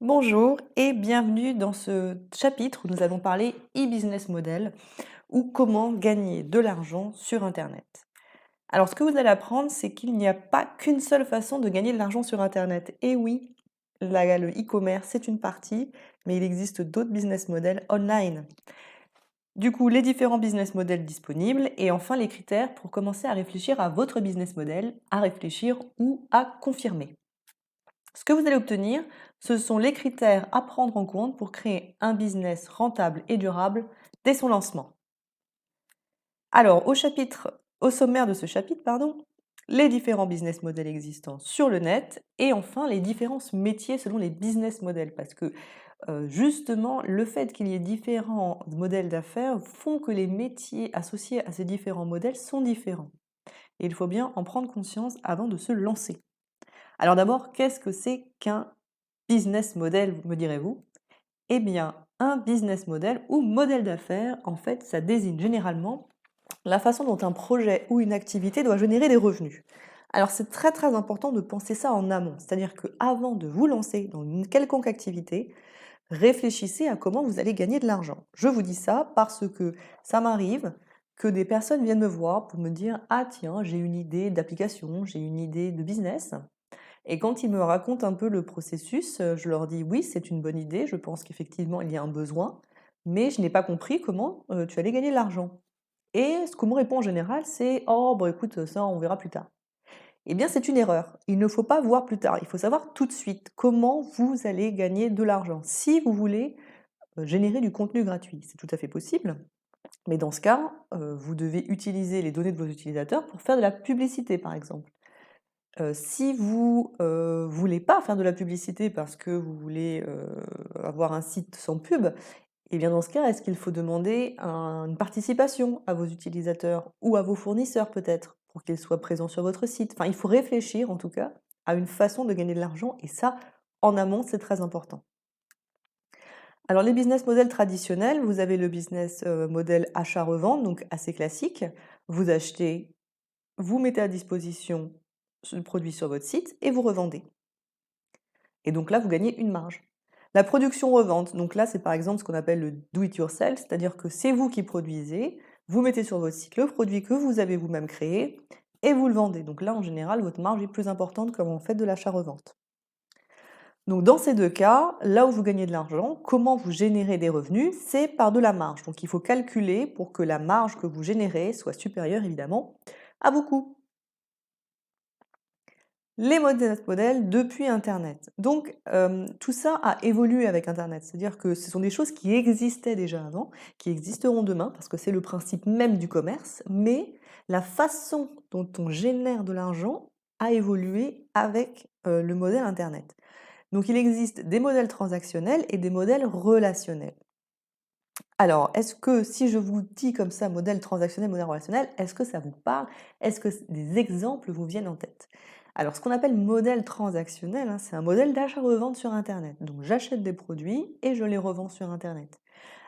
Bonjour et bienvenue dans ce chapitre où nous allons parler e-business model ou comment gagner de l'argent sur Internet. Alors ce que vous allez apprendre, c'est qu'il n'y a pas qu'une seule façon de gagner de l'argent sur Internet. Et oui, le e-commerce, c'est une partie, mais il existe d'autres business models online. Du coup, les différents business models disponibles et enfin les critères pour commencer à réfléchir à votre business model, à réfléchir ou à confirmer. Ce que vous allez obtenir, ce sont les critères à prendre en compte pour créer un business rentable et durable dès son lancement. Alors, au sommaire de ce chapitre, les différents business models existants sur le net et enfin les différents métiers selon les business models. Parce que justement, le fait qu'il y ait différents modèles d'affaires font que les métiers associés à ces différents modèles sont différents. Et il faut bien en prendre conscience avant de se lancer. Alors d'abord, qu'est-ce que c'est qu'un business model, me direz-vous? Eh bien, un business model ou modèle d'affaires, en fait, ça désigne généralement la façon dont un projet ou une activité doit générer des revenus. Alors c'est très très important de penser ça en amont, c'est-à-dire qu'avant de vous lancer dans une quelconque activité, réfléchissez à comment vous allez gagner de l'argent. Je vous dis ça parce que ça m'arrive que des personnes viennent me voir pour me dire: «Ah tiens, j'ai une idée d'application, j'ai une idée de business». Et quand ils me racontent un peu le processus, je leur dis: «Oui, c'est une bonne idée, je pense qu'effectivement il y a un besoin, mais je n'ai pas compris comment, tu allais gagner de l'argent». Et ce qu'on me répond en général, c'est: «Oh bah écoute, ça on verra plus tard». Eh bien, c'est une erreur. Il ne faut pas voir plus tard, il faut savoir tout de suite comment vous allez gagner de l'argent. Si vous voulez, générer du contenu gratuit, c'est tout à fait possible, mais dans ce cas, vous devez utiliser les données de vos utilisateurs pour faire de la publicité, par exemple. Si vous, voulez pas faire de la publicité parce que vous voulez, avoir un site sans pub, et bien dans ce cas, est-ce qu'il faut demander une participation à vos utilisateurs ou à vos fournisseurs peut-être, pour qu'ils soient présents sur votre site? Enfin, il faut réfléchir en tout cas à une façon de gagner de l'argent et ça, en amont, c'est très important. Alors les business models traditionnels, vous avez le business, model achat-revente, donc assez classique. Vous achetez, vous mettez à disposition ce produit sur votre site et vous revendez. Et donc là, vous gagnez une marge. La production-revente, donc là, c'est par exemple ce qu'on appelle le do it yourself, c'est-à-dire que c'est vous qui produisez, vous mettez sur votre site le produit que vous avez vous-même créé et vous le vendez. Donc là, en général, votre marge est plus importante quand vous faites de l'achat-revente. Donc dans ces deux cas, là où vous gagnez de l'argent, comment vous générez des revenus, c'est par de la marge. Donc il faut calculer pour que la marge que vous générez soit supérieure évidemment à vos coûts. Les modèles depuis internet. Donc, tout ça a évolué avec internet. C'est-à-dire que ce sont des choses qui existaient déjà avant, qui existeront demain, parce que c'est le principe même du commerce, mais la façon dont on génère de l'argent a évolué avec, le modèle internet. Donc il existe des modèles transactionnels et des modèles relationnels. Alors, est-ce que si je vous dis comme ça modèle transactionnel, modèle relationnel, est-ce que ça vous parle? Est-ce que des exemples vous viennent en tête? Alors, ce qu'on appelle modèle transactionnel, hein, c'est un modèle d'achat-revente sur Internet. Donc, j'achète des produits et je les revends sur Internet.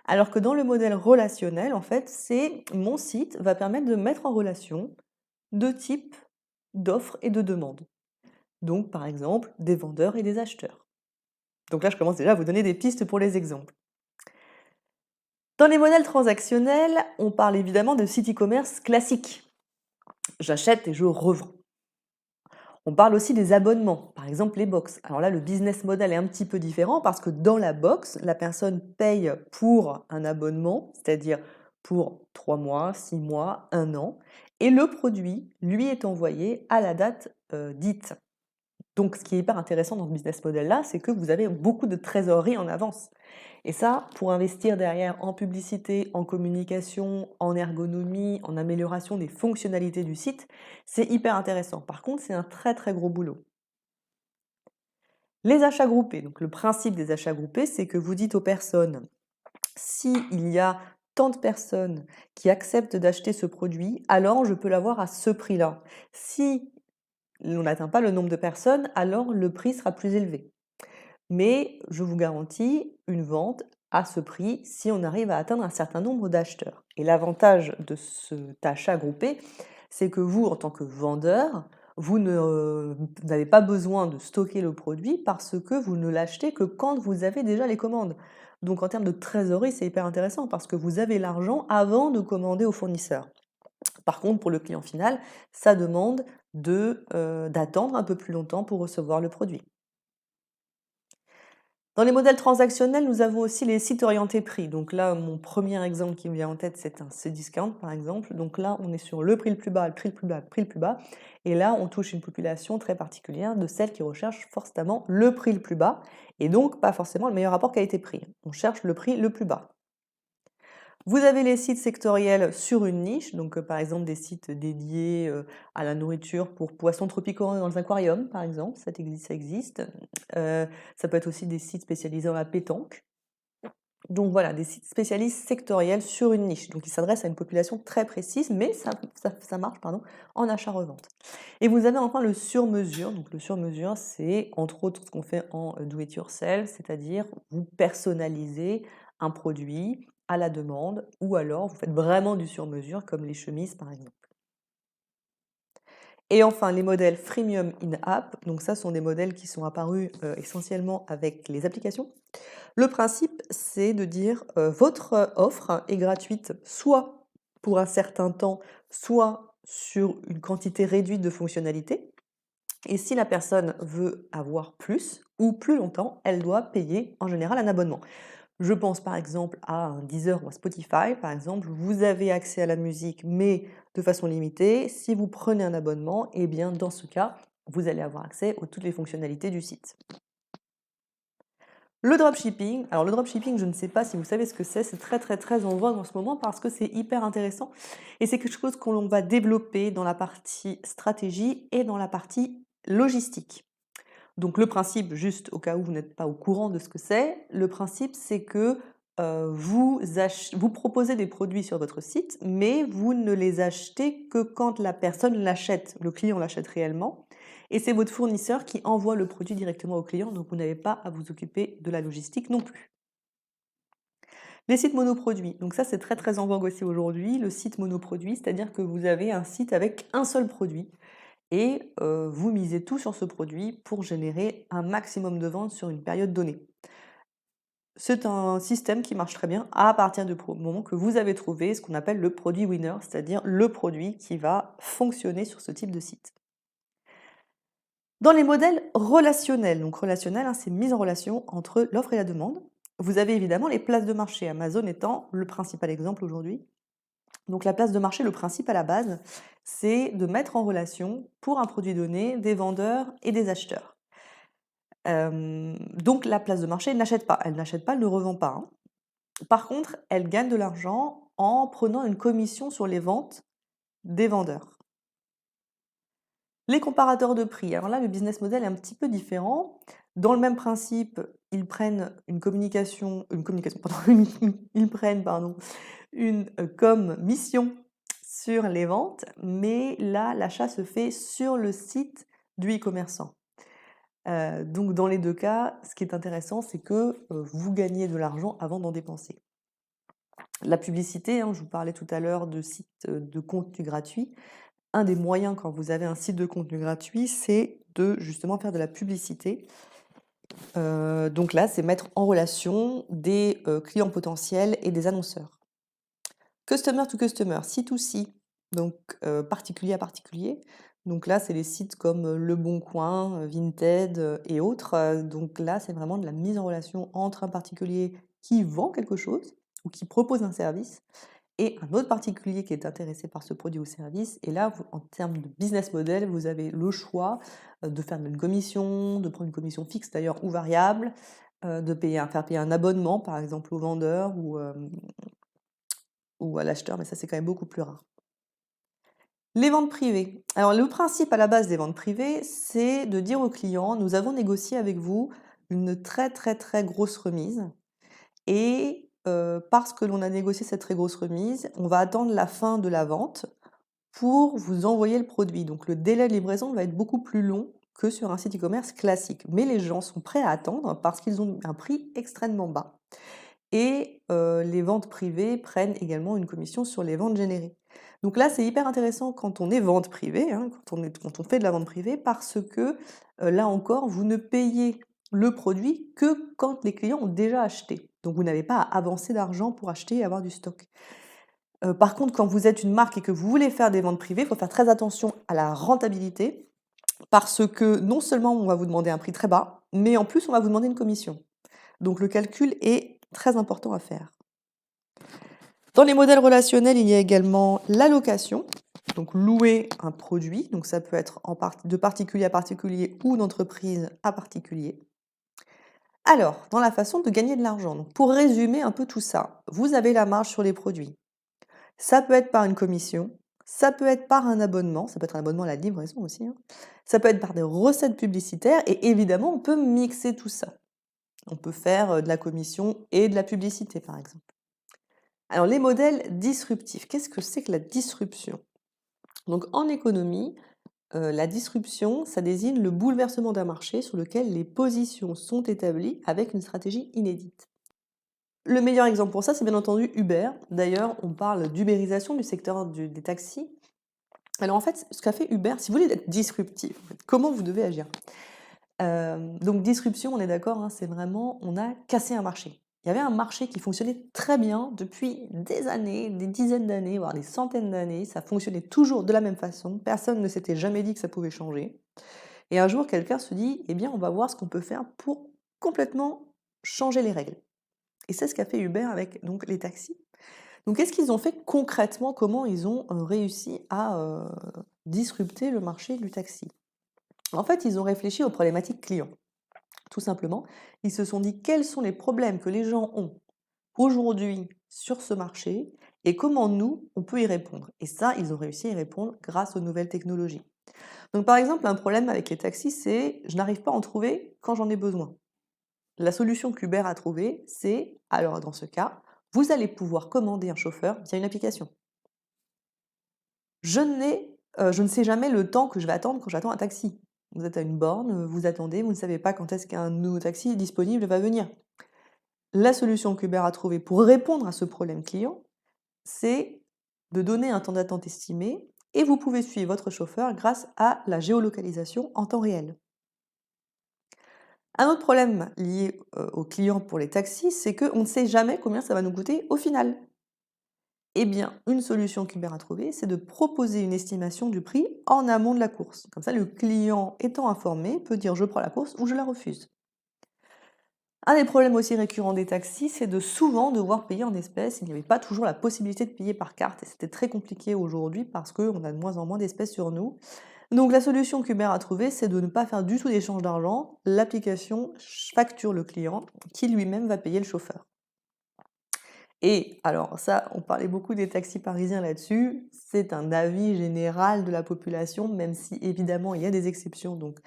Alors que dans le modèle relationnel, en fait, c'est mon site va permettre de mettre en relation deux types d'offres et de demandes. Donc, par exemple, des vendeurs et des acheteurs. Donc là, je commence déjà à vous donner des pistes pour les exemples. Dans les modèles transactionnels, on parle évidemment de site e-commerce classique. J'achète et je revends. On parle aussi des abonnements, par exemple les box. Alors là, le business model est un petit peu différent parce que dans la box, la personne paye pour un abonnement, c'est-à-dire pour 3 mois, 6 mois, 1 an, et le produit, lui, est envoyé à la date dite. Donc, ce qui est hyper intéressant dans ce business model-là, c'est que vous avez beaucoup de trésorerie en avance. Et ça, pour investir derrière en publicité, en communication, en ergonomie, en amélioration des fonctionnalités du site, c'est hyper intéressant. Par contre, c'est un très très gros boulot. Les achats groupés. Donc, le principe des achats groupés, c'est que vous dites aux personnes, s'il y a tant de personnes qui acceptent d'acheter ce produit, alors je peux l'avoir à ce prix-là. Si on n'atteint pas le nombre de personnes, alors le prix sera plus élevé. Mais je vous garantis une vente à ce prix si on arrive à atteindre un certain nombre d'acheteurs. Et l'avantage de cet achat groupé, c'est que vous, en tant que vendeur, Vous n'avez pas besoin de stocker le produit parce que vous ne l'achetez que quand vous avez déjà les commandes. Donc en termes de trésorerie, c'est hyper intéressant parce que vous avez l'argent avant de commander au fournisseur. Par contre, pour le client final, ça demande d'attendre un peu plus longtemps pour recevoir le produit. Dans les modèles transactionnels, nous avons aussi les sites orientés prix. Donc là, mon premier exemple qui me vient en tête, c'est un Cdiscount, par exemple. Donc là, on est sur le prix le plus bas, le prix le plus bas, le prix le plus bas. Et là, on touche une population très particulière de celles qui recherchent forcément le prix le plus bas et donc pas forcément le meilleur rapport qualité-prix. On cherche le prix le plus bas. Vous avez les sites sectoriels sur une niche, donc par exemple des sites dédiés à la nourriture pour poissons tropicaux dans les aquariums, par exemple, ça existe. Ça peut être aussi des sites spécialisés dans la pétanque. Donc voilà, des sites spécialistes sectoriels sur une niche. Donc ils s'adressent à une population très précise, mais ça marche pardon, en achat-revente. Et vous avez enfin le sur-mesure. Donc le sur-mesure, c'est entre autres ce qu'on fait en do-it-yourself, c'est-à-dire vous personnalisez un produit à la demande, ou alors vous faites vraiment du sur-mesure, comme les chemises par exemple. Et enfin, les modèles freemium in-app, donc ça sont des modèles qui sont apparus essentiellement avec les applications. Le principe, c'est de dire votre offre est gratuite soit pour un certain temps, soit sur une quantité réduite de fonctionnalités. Et si la personne veut avoir plus ou plus longtemps, elle doit payer en général un abonnement. Je pense par exemple à un Deezer ou un Spotify, par exemple, vous avez accès à la musique, mais de façon limitée. Si vous prenez un abonnement, eh bien dans ce cas, vous allez avoir accès à toutes les fonctionnalités du site. Le dropshipping, alors le dropshipping, je ne sais pas si vous savez ce que c'est très très très en vogue en ce moment parce que c'est hyper intéressant et c'est quelque chose qu'on va développer dans la partie stratégie et dans la partie logistique. Donc le principe, juste au cas où vous n'êtes pas au courant de ce que c'est, le principe c'est que vous proposez des produits sur votre site, mais vous ne les achetez que quand la personne l'achète, le client l'achète réellement, et c'est votre fournisseur qui envoie le produit directement au client, donc vous n'avez pas à vous occuper de la logistique non plus. Les sites monoproduits, donc ça c'est très très en vogue aussi aujourd'hui, le site monoproduit, c'est-à-dire que vous avez un site avec un seul produit et vous misez tout sur ce produit pour générer un maximum de ventes sur une période donnée. C'est un système qui marche très bien à partir du moment que vous avez trouvé ce qu'on appelle le produit winner, c'est-à-dire le produit qui va fonctionner sur ce type de site. Dans les modèles relationnels, donc relationnel, hein, c'est mise en relation entre l'offre et la demande. Vous avez évidemment les places de marché, Amazon étant le principal exemple aujourd'hui. Donc la place de marché, le principe à la base, c'est de mettre en relation, pour un produit donné, des vendeurs et des acheteurs. Donc la place de marché n'achète pas, elle n'achète pas, elle ne revend pas, hein. Par contre, elle gagne de l'argent en prenant une commission sur les ventes des vendeurs. Les comparateurs de prix, alors là, le business model est un petit peu différent. Dans le même principe, ils prennent ils prennent une comme mission sur les ventes, mais là, l'achat se fait sur le site du e-commerçant. Donc dans les 2 cas, ce qui est intéressant, c'est que, vous gagnez de l'argent avant d'en dépenser. La publicité, hein, je vous parlais tout à l'heure de sites, de contenu gratuit. Un des moyens quand vous avez un site de contenu gratuit, c'est de justement faire de la publicité. Donc là, c'est mettre en relation des, clients potentiels et des annonceurs. Customer to customer, C2C, donc particulier à particulier. Donc là, c'est les sites comme Le Bon Coin, Vinted et autres. Donc là, c'est vraiment de la mise en relation entre un particulier qui vend quelque chose ou qui propose un service et un autre particulier qui est intéressé par ce produit ou service. Et là, en termes de business model, vous avez le choix de faire une commission, de prendre une commission fixe d'ailleurs ou variable, faire payer un abonnement par exemple au vendeur ou à l'acheteur, mais ça c'est quand même beaucoup plus rare. Les ventes privées. Alors le principe à la base des ventes privées, c'est de dire au client: «Nous avons négocié avec vous une très, très, très grosse remise et parce que l'on a négocié cette très grosse remise, on va attendre la fin de la vente pour vous envoyer le produit». Donc le délai de livraison va être beaucoup plus long que sur un site e-commerce classique. Mais les gens sont prêts à attendre parce qu'ils ont un prix extrêmement bas. Et les ventes privées prennent également une commission sur les ventes générées. Donc là, c'est hyper intéressant quand on est vente privée, hein, quand on fait de la vente privée parce que, là encore, vous ne payez le produit que quand les clients ont déjà acheté. Donc vous n'avez pas à avancer d'argent pour acheter et avoir du stock. Par contre, quand vous êtes une marque et que vous voulez faire des ventes privées, il faut faire très attention à la rentabilité parce que non seulement on va vous demander un prix très bas, mais en plus on va vous demander une commission. Donc le calcul est très important à faire. Dans les modèles relationnels, il y a également la location, donc louer un produit, donc ça peut être de particulier à particulier ou d'entreprise à particulier. Alors, dans la façon de gagner de l'argent, donc pour résumer un peu tout ça, vous avez la marge sur les produits. Ça peut être par une commission, ça peut être par un abonnement, ça peut être un abonnement à la livraison aussi, hein. Ça peut être par des recettes publicitaires et évidemment, on peut mixer tout ça. On peut faire de la commission et de la publicité, par exemple. Alors, les modèles disruptifs, qu'est-ce que c'est que la disruption? Donc, en économie, la disruption, ça désigne le bouleversement d'un marché sur lequel les positions sont établies avec une stratégie inédite. Le meilleur exemple pour ça, c'est bien entendu Uber. D'ailleurs, on parle d'ubérisation du secteur des taxis. Alors en fait, ce qu'a fait Uber, si vous voulez être disruptif, en fait, comment vous devez agir? Donc disruption, on est d'accord, hein, c'est vraiment, on a cassé un marché. Il y avait un marché qui fonctionnait très bien depuis des années, des dizaines d'années, voire des centaines d'années. Ça fonctionnait toujours de la même façon. Personne ne s'était jamais dit que ça pouvait changer. Et un jour, quelqu'un se dit, eh bien, on va voir ce qu'on peut faire pour complètement changer les règles. Et c'est ce qu'a fait Uber avec donc les taxis. Donc qu'est-ce qu'ils ont fait concrètement? Comment ils ont, réussi à, disrupter le marché du taxi? En fait, ils ont réfléchi aux problématiques clients. Tout simplement, ils se sont dit: «Quels sont les problèmes que les gens ont aujourd'hui sur ce marché et comment nous, on peut y répondre?» Et ça, ils ont réussi à y répondre grâce aux nouvelles technologies. Donc par exemple, un problème avec les taxis, c'est: je n'arrive pas à en trouver quand j'en ai besoin. La solution qu'Uber a trouvée, c'est, alors dans ce cas, vous allez pouvoir commander un chauffeur via une application. Je ne sais jamais le temps que je vais attendre quand j'attends un taxi. Vous êtes à une borne, vous attendez, vous ne savez pas quand est-ce qu'un nouveau taxi disponible va venir. La solution qu'Uber a trouvée pour répondre à ce problème client, c'est de donner un temps d'attente estimé et vous pouvez suivre votre chauffeur grâce à la géolocalisation en temps réel. Un autre problème lié, aux clients pour les taxis, c'est qu'on ne sait jamais combien ça va nous coûter au final. Eh bien, une solution qu'Uber a trouvée, c'est de proposer une estimation du prix en amont de la course. Comme ça, le client étant informé peut dire: «Je prends la course» ou «Je la refuse». Un des problèmes aussi récurrents des taxis, c'est de souvent devoir payer en espèces. Il n'y avait pas toujours la possibilité de payer par carte et c'était très compliqué aujourd'hui parce qu'on a de moins en moins d'espèces sur nous. Donc la solution qu'Uber a trouvée, c'est de ne pas faire du tout d'échange d'argent. L'application facture le client qui lui-même va payer le chauffeur. Et alors ça, on parlait beaucoup des taxis parisiens là-dessus, c'est un avis général de la population, même si évidemment il y a des exceptions, donc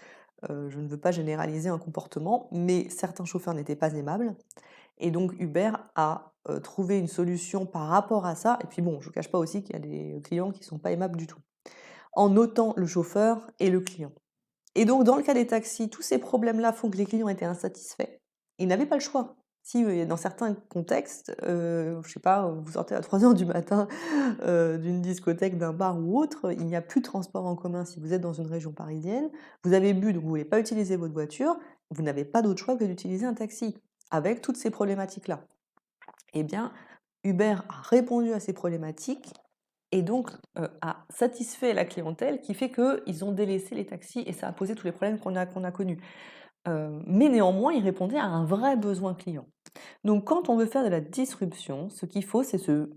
je ne veux pas généraliser un comportement, mais certains chauffeurs n'étaient pas aimables et donc Uber a, trouvé une solution par rapport à ça et puis bon, je ne cache pas aussi qu'il y a des clients qui ne sont pas aimables du tout, en notant le chauffeur et le client. Et donc dans le cas des taxis, tous ces problèmes-là font que les clients étaient insatisfaits. Ils n'avaient pas le choix. Si, dans certains contextes, je sais pas, vous sortez à 3 heures du matin, d'une discothèque, d'un bar ou autre, il n'y a plus de transport en commun si vous êtes dans une région parisienne. Vous avez bu, donc vous voulez pas utiliser votre voiture, vous n'avez pas d'autre choix que d'utiliser un taxi, avec toutes ces problématiques-là. Eh bien, Uber a répondu à ces problématiques et donc a satisfait la clientèle qui fait qu'ils ont délaissé les taxis et ça a posé tous les problèmes qu'on a connus. Mais néanmoins, ils répondaient à un vrai besoin client. Donc quand on veut faire de la disruption, ce qu'il faut, c'est se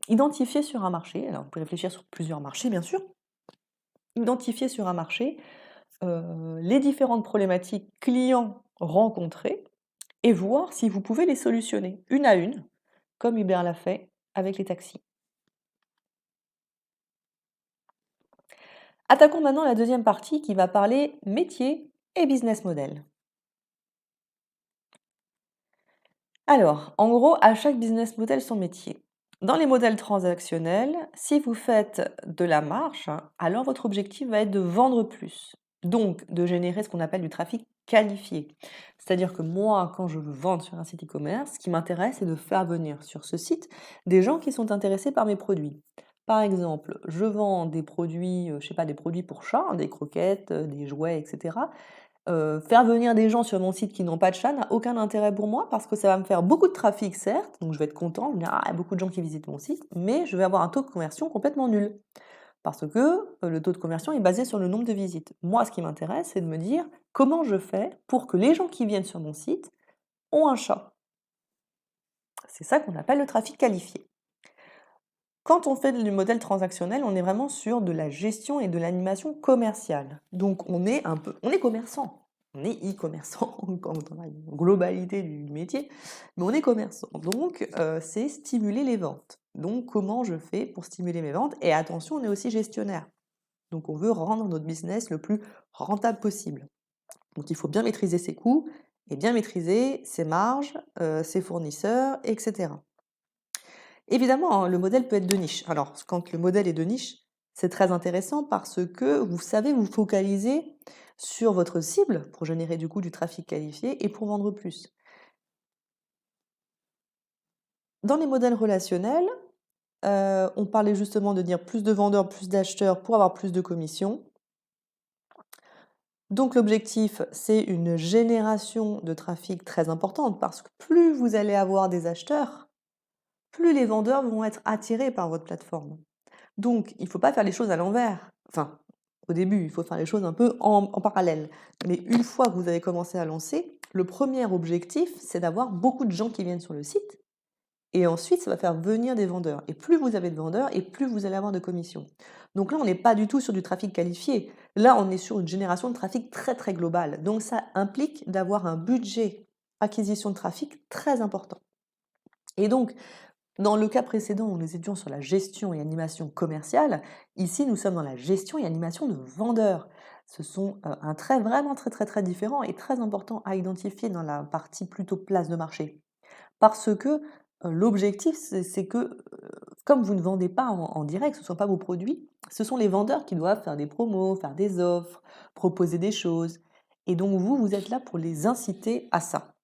identifier sur un marché. Alors, on peut réfléchir sur plusieurs marchés, bien sûr. Identifier sur un marché les différentes problématiques clients rencontrées et voir si vous pouvez les solutionner une à une, comme Uber l'a fait avec les taxis. Attaquons maintenant la deuxième partie qui va parler métier et business model. Alors, en gros, à chaque business model son métier. Dans les modèles transactionnels, si vous faites de la marge, alors votre objectif va être de vendre plus, donc de générer ce qu'on appelle du trafic qualifié. C'est-à-dire que moi, quand je veux vendre sur un site e-commerce, ce qui m'intéresse, c'est de faire venir sur ce site des gens qui sont intéressés par mes produits. Par exemple, je vends des produits, je sais pas, des produits pour chat, hein, des croquettes, des jouets, et cetera. Faire venir des gens sur mon site qui n'ont pas de chat n'a aucun intérêt pour moi parce que ça va me faire beaucoup de trafic certes, donc je vais être content, je vais me dire: «Ah, il y a beaucoup de gens qui visitent mon site», mais je vais avoir un taux de conversion complètement nul. Parce que, le taux de conversion est basé sur le nombre de visites. Moi, ce qui m'intéresse, c'est de me dire: «Comment je fais pour que les gens qui viennent sur mon site ont un chat?» C'est ça qu'on appelle le trafic qualifié. Quand on fait du modèle transactionnel, on est vraiment sur de la gestion et de l'animation commerciale. Donc on est commerçant, on est e-commerçant quand on a une globalité du métier, mais on est commerçant. Donc c'est stimuler les ventes. Donc comment je fais pour stimuler mes ventes? Et attention, on est aussi gestionnaire. Donc on veut rendre notre business le plus rentable possible. Donc il faut bien maîtriser ses coûts et bien maîtriser ses marges, ses fournisseurs, etc. Évidemment, hein, le modèle peut être de niche. Alors, quand le modèle est de niche, c'est très intéressant parce que vous savez vous focaliser sur votre cible pour générer du coup du trafic qualifié et pour vendre plus. Dans les modèles relationnels, on parlait justement de dire plus de vendeurs, plus d'acheteurs pour avoir plus de commissions. Donc l'objectif, c'est une génération de trafic très importante parce que plus vous allez avoir des acheteurs, plus les vendeurs vont être attirés par votre plateforme. Donc, il ne faut pas faire les choses à l'envers. Enfin, au début, il faut faire les choses un peu en parallèle. Mais une fois que vous avez commencé à lancer, le premier objectif, c'est d'avoir beaucoup de gens qui viennent sur le site. Et ensuite, ça va faire venir des vendeurs. Et plus vous avez de vendeurs, et plus vous allez avoir de commissions. Donc là, on n'est pas du tout sur du trafic qualifié. Là, on est sur une génération de trafic très, très globale. Donc ça implique d'avoir un budget acquisition de trafic très important. Et donc, dans le cas précédent où nous étions sur la gestion et animation commerciale, ici nous sommes dans la gestion et animation de vendeurs. Ce sont un trait vraiment très très très différent et très important à identifier dans la partie plutôt place de marché. Parce que l'objectif, c'est que comme vous ne vendez pas en direct, ce ne sont pas vos produits, ce sont les vendeurs qui doivent faire des promos, faire des offres, proposer des choses. Et donc vous, vous êtes là pour les inciter à ça.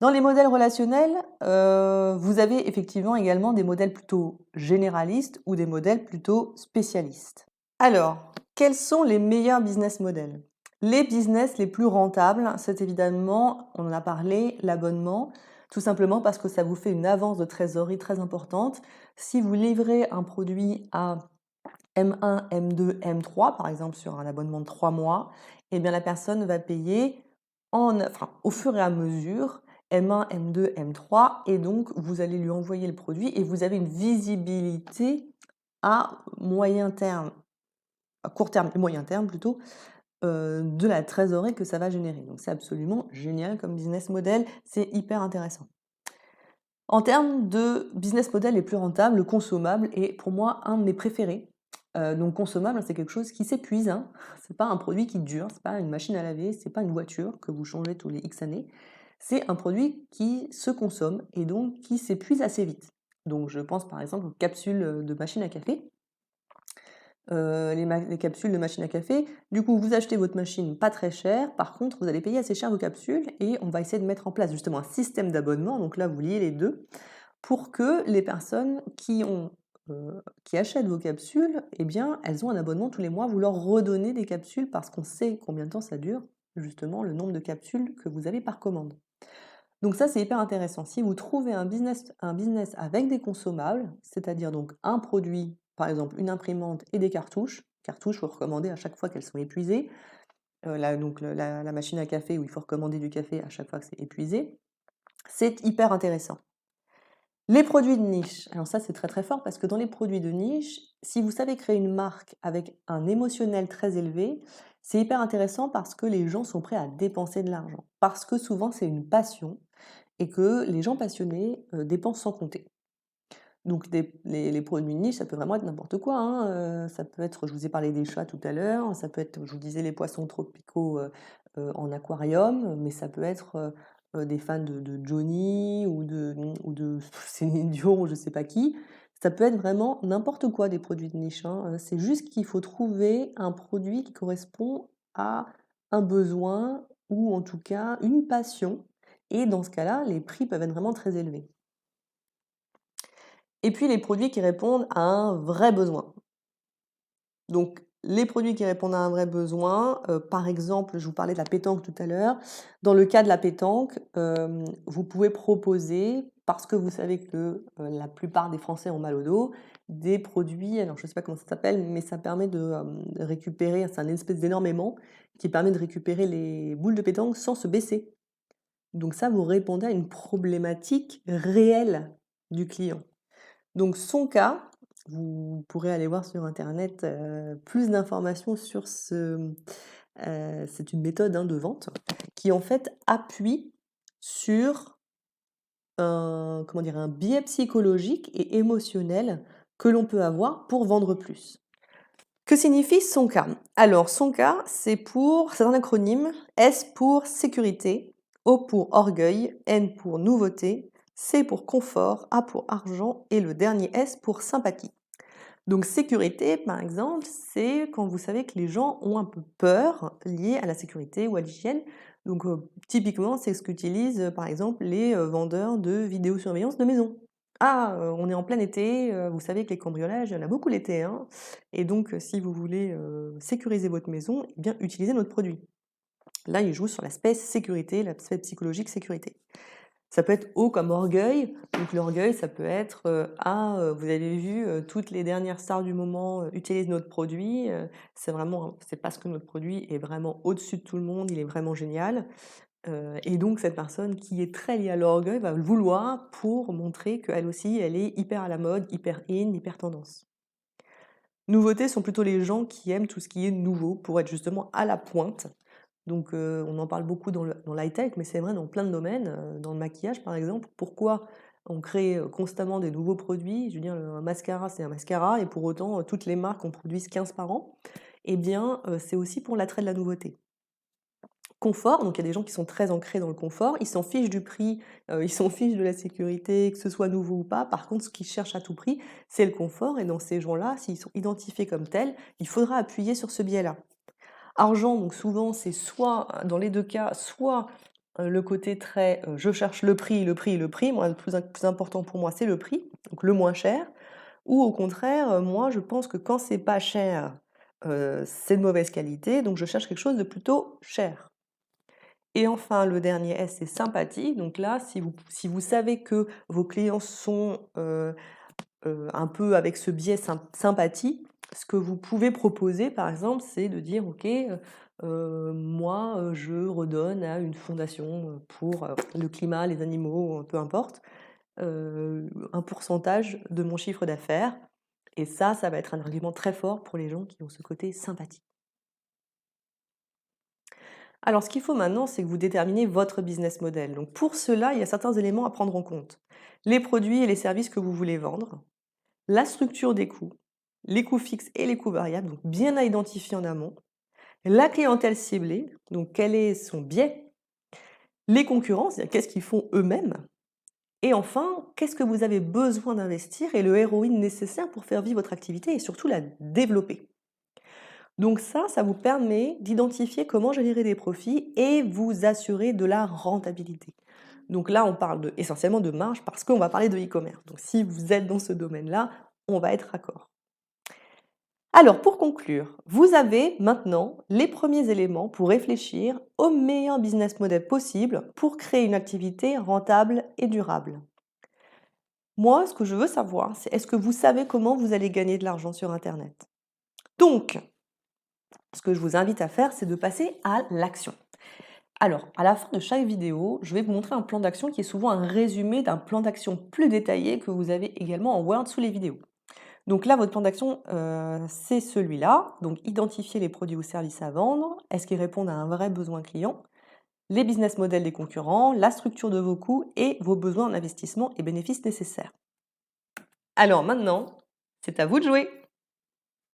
Dans les modèles relationnels, vous avez effectivement également des modèles plutôt généralistes ou des modèles plutôt spécialistes. Alors, quels sont les meilleurs business models? Les business les plus rentables, c'est évidemment, on en a parlé, l'abonnement, tout simplement parce que ça vous fait une avance de trésorerie très importante. Si vous livrez un produit à M1, M2, M3, par exemple sur un abonnement de 3 mois, eh bien la personne va payer au fur et à mesure M1, M2, M3 et donc vous allez lui envoyer le produit et vous avez une visibilité à moyen terme, à court terme et moyen terme plutôt, de la trésorerie que ça va générer. Donc c'est absolument génial comme business model, c'est hyper intéressant. En termes de business model les plus rentables, le consommable est pour moi un de mes préférés. Donc consommable, c'est quelque chose qui s'épuise, hein. C'est pas un produit qui dure, c'est pas une machine à laver, c'est pas une voiture que vous changez tous les X années. C'est un produit qui se consomme et donc qui s'épuise assez vite. Donc je pense par exemple aux capsules, de machine à café. Les capsules de machine à café, du coup, vous achetez votre machine pas très cher, par contre, vous allez payer assez cher vos capsules et on va essayer de mettre en place justement un système d'abonnement, donc là, vous liez les 2 pour que les personnes qui achètent vos capsules, eh bien, elles ont un abonnement tous les mois, vous leur redonnez des capsules parce qu'on sait combien de temps ça dure, justement, le nombre de capsules que vous avez par commande. Donc ça, c'est hyper intéressant. Si vous trouvez un business avec des consommables, c'est-à-dire donc un produit, par exemple une imprimante et des cartouches, cartouches, il faut recommander à chaque fois qu'elles sont épuisées, la machine à café où il faut recommander du café à chaque fois que c'est épuisé, c'est hyper intéressant. Les produits de niche, alors ça c'est très très fort parce que dans les produits de niche, si vous savez créer une marque avec un émotionnel très élevé, c'est hyper intéressant parce que les gens sont prêts à dépenser de l'argent. Parce que souvent c'est une passion et que les gens passionnés dépensent sans compter. Donc les produits de niche, ça peut vraiment être n'importe quoi, hein, ça peut être, je vous ai parlé des chats tout à l'heure, ça peut être, je vous disais, les poissons tropicaux en aquarium, mais ça peut être des fans de Johnny ou de Céline Dion ou je sais pas qui. Ça peut être vraiment n'importe quoi des produits de niche, hein. C'est juste qu'il faut trouver un produit qui correspond à un besoin ou en tout cas une passion. Et dans ce cas-là, les prix peuvent être vraiment très élevés. et puis les produits qui répondent à un vrai besoin. Donc, les produits qui répondent à un vrai besoin, par exemple, je vous parlais de la pétanque tout à l'heure. Dans le cas de la pétanque, vous pouvez proposer, parce que vous savez que, la plupart des Français ont mal au dos, des produits, alors je ne sais pas comment ça s'appelle, mais ça permet de récupérer, c'est un espèce d'énorme aimant qui permet de récupérer les boules de pétanque sans se baisser. Donc ça, vous répondez à une problématique réelle du client. Donc son cas, vous pourrez aller voir sur internet, plus d'informations sur c'est une méthode, hein, de vente qui en fait appuie sur un biais psychologique et émotionnel que l'on peut avoir pour vendre plus. Que signifie SONCA? Alors SONCA, c'est un acronyme, S pour sécurité, O pour orgueil, N pour nouveauté, C pour confort, A pour argent et le dernier S pour sympathie. Donc sécurité, par exemple, c'est quand vous savez que les gens ont un peu peur liée à la sécurité ou à l'hygiène. Donc typiquement, c'est ce qu'utilisent par exemple les vendeurs de vidéosurveillance de maison. Ah, on est en plein été, vous savez que les cambriolages, il y en a beaucoup l'été, hein. Et donc si vous voulez sécuriser votre maison, eh bien utilisez notre produit. Là, il joue sur l'aspect sécurité, l'aspect psychologique sécurité. Ça peut être O comme orgueil, donc l'orgueil, ça peut être, vous avez vu, toutes les dernières stars du moment, utilisent notre produit, c'est parce que notre produit est vraiment au-dessus de tout le monde, il est vraiment génial, et donc cette personne qui est très liée à l'orgueil va le vouloir pour montrer qu'elle aussi, elle est hyper à la mode, hyper in, hyper tendance. Nouveautés sont plutôt les gens qui aiment tout ce qui est nouveau pour être justement à la pointe. Donc, on en parle beaucoup dans l'high-tech, mais c'est vrai dans plein de domaines, dans le maquillage par exemple. Pourquoi on crée, constamment des nouveaux produits? Je veux dire, un mascara, c'est un mascara et pour autant, toutes les marques en produisent 15 par an. Eh bien, c'est aussi pour l'attrait de la nouveauté. Confort, donc il y a des gens qui sont très ancrés dans le confort, ils s'en fichent du prix, ils s'en fichent de la sécurité, que ce soit nouveau ou pas. Par contre, ce qu'ils cherchent à tout prix, c'est le confort et dans ces gens-là, s'ils sont identifiés comme tels, il faudra appuyer sur ce biais-là. Argent, donc souvent, c'est soit, dans les 2 cas, soit, le côté très, je cherche le prix, le prix, le prix. Moi, le plus important pour moi, c'est le prix, donc le moins cher. Ou au contraire, moi, je pense que quand c'est pas cher, c'est de mauvaise qualité, donc je cherche quelque chose de plutôt cher. Et enfin, le dernier S, c'est sympathie. Donc là, si vous savez que vos clients sont, un peu avec ce biais sympathie, ce que vous pouvez proposer, par exemple, c'est de dire: «OK, moi, je redonne à une fondation, pour, le climat, les animaux, peu importe, un pourcentage de mon chiffre d'affaires» et ça va être un argument très fort pour les gens qui ont ce côté sympathie. Alors, ce qu'il faut maintenant, c'est que vous déterminiez votre business model. Donc pour cela, il y a certains éléments à prendre en compte. Les produits et les services que vous voulez vendre, la structure des coûts, les coûts fixes et les coûts variables, donc bien à identifier en amont, la clientèle ciblée, donc quel est son biais, les concurrents, c'est-à-dire qu'est-ce qu'ils font eux-mêmes, et enfin, qu'est-ce que vous avez besoin d'investir et le ROI nécessaire pour faire vivre votre activité et surtout la développer. Donc ça vous permet d'identifier comment générer des profits et vous assurer de la rentabilité. Donc là, on parle essentiellement de marge parce qu'on va parler de e-commerce. Donc si vous êtes dans ce domaine-là, on va être raccord. Alors pour conclure, vous avez maintenant les premiers éléments pour réfléchir au meilleur business model possible pour créer une activité rentable et durable. Moi, ce que je veux savoir, c'est est-ce que vous savez comment vous allez gagner de l'argent sur Internet? Donc, ce que je vous invite à faire, c'est de passer à l'action. Alors, à la fin de chaque vidéo, je vais vous montrer un plan d'action qui est souvent un résumé d'un plan d'action plus détaillé que vous avez également en Word sous les vidéos. Donc là, votre plan d'action, c'est celui-là. Donc, identifier les produits ou services à vendre. Est-ce qu'ils répondent à un vrai besoin client? Les business models des concurrents, la structure de vos coûts et vos besoins en investissement et bénéfices nécessaires. Alors maintenant, c'est à vous de jouer!